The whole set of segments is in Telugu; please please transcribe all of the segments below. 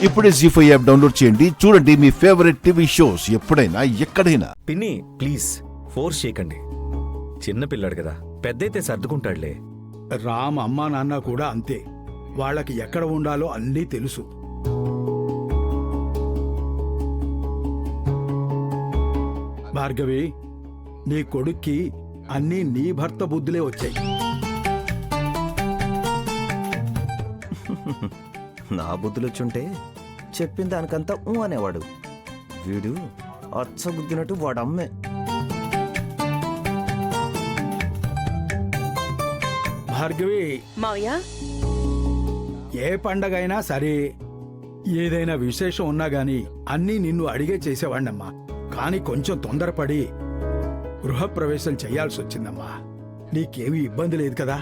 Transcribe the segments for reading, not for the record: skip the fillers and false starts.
ఇప్పుడే జీ5 యాప్ డౌన్లోడ్ చేయండి. చూడండి మీ ఫేవరెట్ టీవీ షోస్ ఎప్పుడైనా ఎక్కడైనా. పిన్ని ప్లీజ్ ఫోర్స్ చేయకండి. చిన్నపిల్లాడు కదా, పెద్దయితే సర్దుకుంటాడులే. రామ్ అమ్మా నాన్న కూడా అంతే. వాళ్ళకి ఎక్కడ ఉండాలో అన్నీ తెలుసు. భార్గవి, నీ కొడుక్కి అన్నీ నీ భర్త బుద్ధులే వచ్చాయి. నా బుద్ధులొచ్చుంటే చెప్పిన దానికంతా అనేవాడు. వీడు అచ్చగుద్దినట్టు వాడమ్మే. భార్గవి, మావయ్య, ఏ పండగైనా సరే, ఏదైనా విశేషం ఉన్నా గాని అన్నీ నిన్ను అడిగే చేసేవాణ్ణమ్మా. కాని కొంచెం తొందరపడి గృహప్రవేశం చెయ్యాల్సి వచ్చిందమ్మా. నీకేమీ ఇబ్బంది లేదు కదా?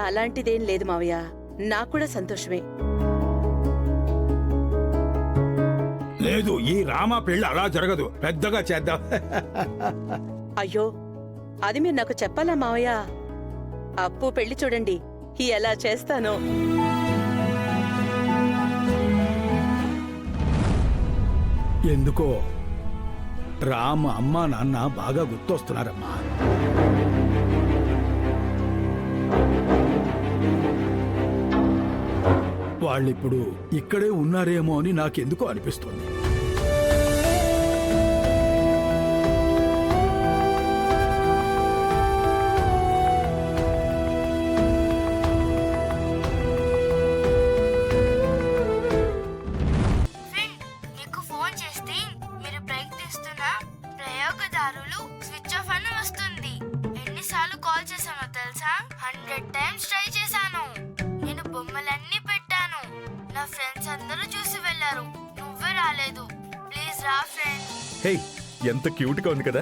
అలాంటిదేం లేదు మావయ్య, నాకు కూడా సంతోషమే. లేదు, ఈ రామా పెళ్లి అలా జరగదు, పెద్దగా చేద్దాం. అయ్యో, అది మీరు నాకు చెప్పాలా మావయ్య? అప్పు పెళ్లి చూడండి ఎలా చేస్తానో. ఎందుకో రామ్ అమ్మా నాన్న బాగా గుర్తొస్తున్నారమ్మా. వాళ్ళిప్పుడు ఇక్కడే ఉన్నారేమో అని నాకెందుకో అనిపిస్తుంది. మీకు ఫోన్ చేస్తే మీరు ప్రయత్నిస్తున్న ప్రయోగదారులు స్విచ్ ఆఫ్ అని వస్తుంది. ఎన్నిసార్లు కాల్ చేశానో తెలుసా? 100 టైమ్స్ ట్రై చేశాను. నేను బొమ్మలన్నీ పెట్టాను. నా ఫ్రెండ్స్ అందరూ చూసి వెళ్ళారు. నువ్వే రాలేదు. ప్లీజ్ రా ఫ్రెండ్. హే, ఎంత క్యూట్ గా ఉంది కదా.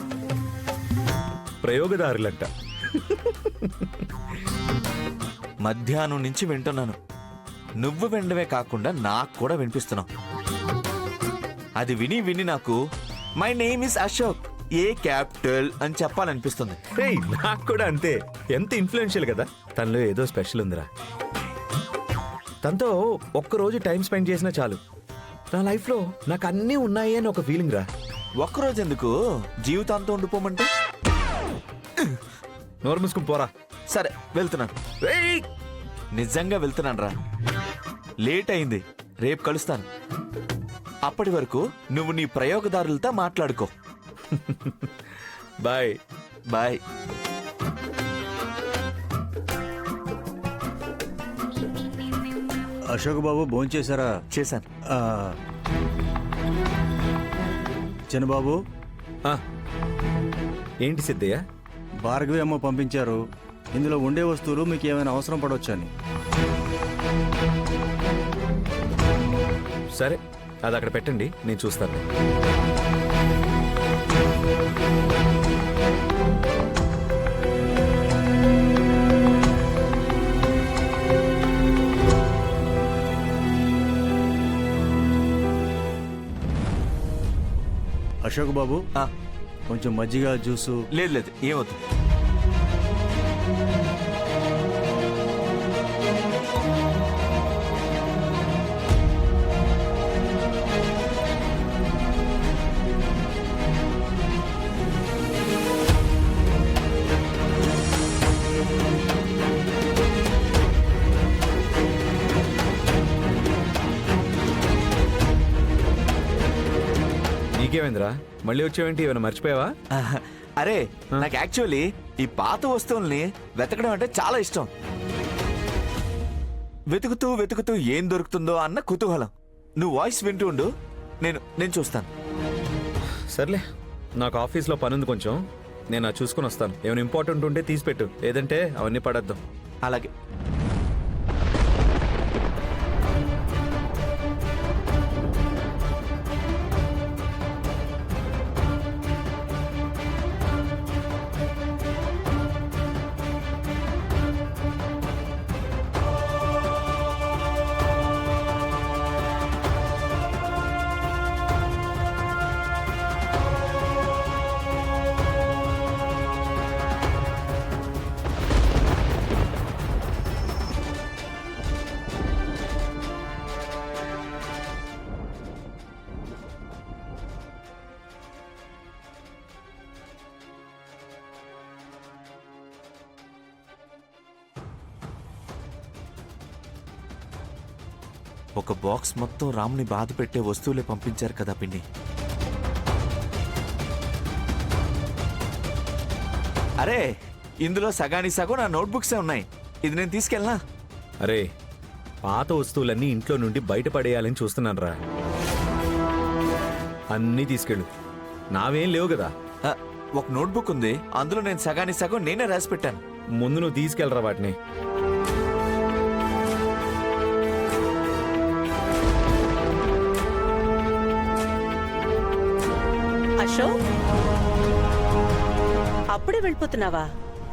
ప్రయోగదారులంట. మధ్యాహ్నం నుంచి వింటున్నాను. నువ్వు వినడమే కాకుండా నాకు కూడా వినిపిస్తున్నావు. అది విని విని నాకు my name is Ashok, A capital అని చెప్పాలనిపిస్తుంది. హే, నాకు కూడా అంతే. ఎంత ఇన్ఫ్లుయెన్షియల్ కదా. తనలో ఏదో స్పెషల్ ఉందిరా. తనతో ఒక్కరోజు టైం స్పెండ్ చేసినా చాలు. నా లైఫ్లో నాకు అన్నీ ఉన్నాయి అని ఒక ఫీలింగ్ రా. ఒక్కరోజు ఎందుకు, జీవితాంతం ఉండిపోమంటే? నోరు మూసుకుని పోరా. సరే, వెళ్తున్నాను. ఏయ్! నిజంగా వెళ్తున్నాను రా. లేట్ అయింది, రేపు కలుస్తాను. అప్పటి వరకు నువ్వు నీ ప్రయోగదారులతో మాట్లాడుకో. Bye bye. అశోక్ బాబు భోంచేశారా? చేశాను. చిన్నబాబు, ఆ, ఏంటి సిద్ధయ్య? భార్గవి అమ్మ పంపించారు. ఇందులో ఉండే వస్తువులు మీకు ఏమైనా అవసరం పడవచ్చని. సరే, అది అక్కడ పెట్టండి, నేను చూస్తాను. అశోక్ బాబు, ఆ, కొంచెం మజ్జిగ జ్యూసు. లేదు లేదు, ఏమవుతుంది. నీకేమైందిరా? మళ్ళీ వచ్చావేంటి? ఏమైనా మర్చిపోయావా? అరే, నాకు యాక్చువల్లీ ఈ పాత వస్తువుల్ని వెతకడం అంటే చాలా ఇష్టం. వెతుకుతూ వెతుకుతూ ఏం దొరుకుతుందో అన్న కుతూహలం. నువ్వు వాయిస్ వింటూ ఉండు, నేను చూస్తాను. సర్లే, నాకు ఆఫీస్లో పని ఉంది కొంచెం. నేను అది చూసుకుని వస్తాను. ఏమైనా ఇంపార్టెంట్ ఉంటే తీసిపెట్టు, లేదంటే అవన్నీ పడేద్దాం. అలాగే. ఒక బాక్స్ మొత్తం రామ్ని బాధ పెట్టే వస్తువులే పంపించారు కదా పిన్ని. అరే ఇందులో సగానికి సగం నా నోట్బుక్సే ఉన్నాయి. ఇది నేను తీసుకెళ్ళనా? అరే పాత వస్తువులన్నీ ఇంట్లో నుండి బయటపడేయాలని చూస్తున్నాను రా. అన్నీ తీసుకెళ్ళు, నావేం లేవు కదా. ఆ, ఒక నోట్బుక్ ఉంది, అందులో నేను సగానికి సగం నేనే రాసి పెట్టాను. ముందు నువ్వు తీసుకెళ్ళరా వాటిని. అశోక్, అప్పుడే వెళ్ళిపోతున్నావా?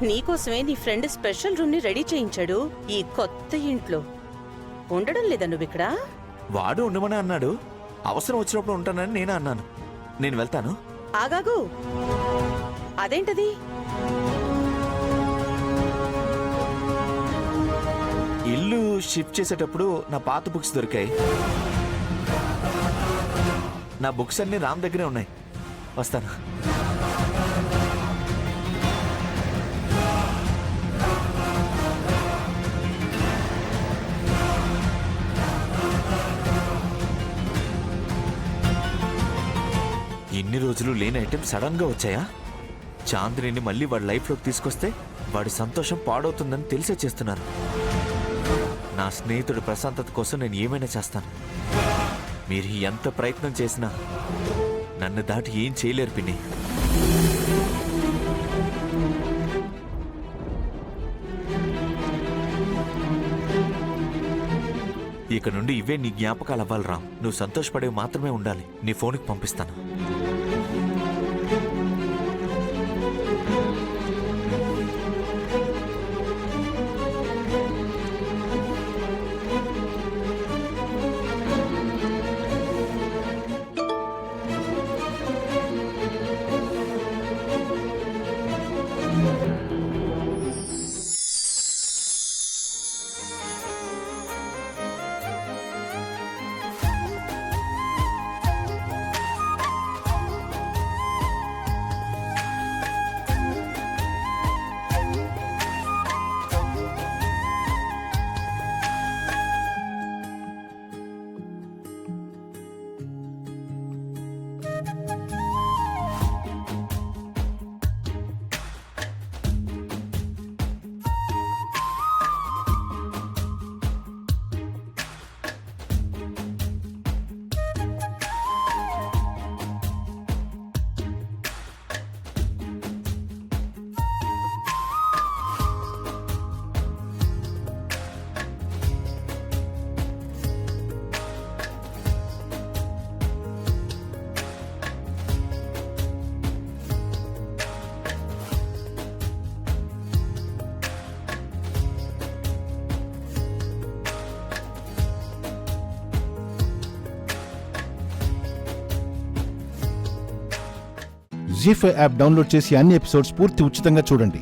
నీకోసమే నీ ఫ్రెండ్ స్పెషల్ రూమ్ ని రెడీ చేయించాడు ఈ కొత్త ఇంట్లో. ఉండడం లేదా నువ్విక్కడ? వాడు ఉండమని అన్నాడు, అవసరం వచ్చినప్పుడు ఉంటానని నేనే అన్నాను. నేను వెళ్తాను. ఆగాగు, అదేంటది? ఇల్లు షిఫ్ట్ చేసేటప్పుడు నా పాత బుక్స్ దొరికాయి. నా బుక్స్ అన్ని రామ్ దగ్గరే ఉన్నాయి. వస్తాను. ఇన్ని రోజులు లేని ఐటెం సడన్ గా వచ్చాయా? చాంద్రిని మళ్ళీ వాడి లైఫ్లోకి తీసుకొస్తే వాడి సంతోషం పాడవుతుందని తెలిసే చేస్తున్నారు. నా స్నేహితుడి ప్రశాంతత కోసం నేను ఏమైనా చేస్తాను. మీరు ఎంత ప్రయత్నం చేసినా నన్ను దాటి ఏం చేయలేరు పిన్ని. ఇక నుండి ఇవే నీ జ్ఞాపకాలు అవ్వాలి రామ్. నువ్వు సంతోషపడేవి మాత్రమే ఉండాలి. నీ ఫోన్కి పంపిస్తాను. జీ5 యాప్ డౌన్లోడ్ చేసి అన్ని ఎపిసోడ్స్ పూర్తి ఉచితంగా చూడండి.